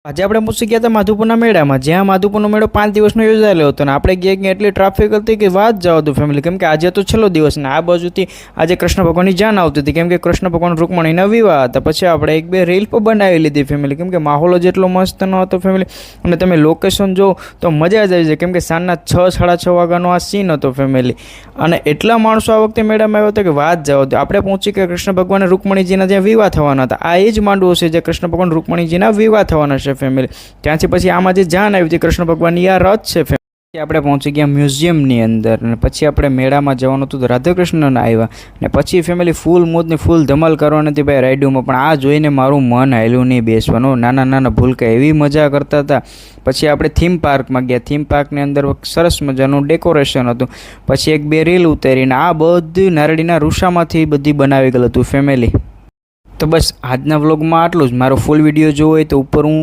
આજે આપણે પહોંચી ગયા હતા માધુપુરના મેળામાં, જ્યાં માધુપુરનો મેળો 5 દિવસનો યોજાયેલો હતો અને આપણે ગયા કે એટલી ટ્રાફિક હતી કે વાત જવા દો ફેમિલી, કેમ કે આજે તો છેલ્લો દિવસ ને આ બાજુથી આજે કૃષ્ણ ભગવાનની જાન આવતી હતી, કેમ કે કૃષ્ણ ભગવાન રૂકમણીના વિવાહ હતા. પછી આપણે એક બે રીલ પણ બનાવી લીધી ફેમિલી, કેમ કે માહોલ જ એટલો મસ્ત ન હતો ફેમિલી. અને તમે લોકેશન જો તો મજા જ આવી જાય, કેમ કે સાંજના 6-6:30 વાગ્યાનો આ સીન હતો ફેમિલી. અને એટલા માણસો આ વખતે મેળામાં આવ્યો હતો કે વાત જવા દો. આપણે પહોંચી કે કૃષ્ણ ભગવાન રૂકમણીજીના જ્યાં વિવાહ થવાના હતા, આ એ જ માંડવો છે જે કૃષ્ણ ભગવાન રૂકમણીજીના વિવાહ થવાના છે ફેમિલી. ત્યાંથી પછી આમાં જે જાન આવી હતી કૃષ્ણ ભગવાનની આ રથ છે ફેમિલી. આપણે પહોંચી ગયા મ્યુઝિયમની અંદર અને પછી આપણે મેળામાં જવાનું હતું તો રાધાકૃષ્ણના આવ્યા ને પછી ફેમિલી ફૂલ મોજની ફૂલ ધમાલ કરવાની હતી ભાઈ રાઈડમાં. પણ આ જોઈને મારું મન હાલ્યું નહીં બેસવાનું. નાના નાના ભૂલકા એવી મજા કરતા હતા. પછી આપણે થીમ પાર્કમાં ગયા. થીમ પાર્કની અંદર સરસ મજાનું ડેકોરેશન હતું. પછી એક બે રીલ ઉતારીને આ બધું નારળીના રૂષામાંથી બધી બનાવી ગયેલું હતું ફેમિલી. તો બસ આજના વ્લોગમાં આટલું જ. મારો ફૂલ વિડીયો જોવો હોય તો ઉપર હું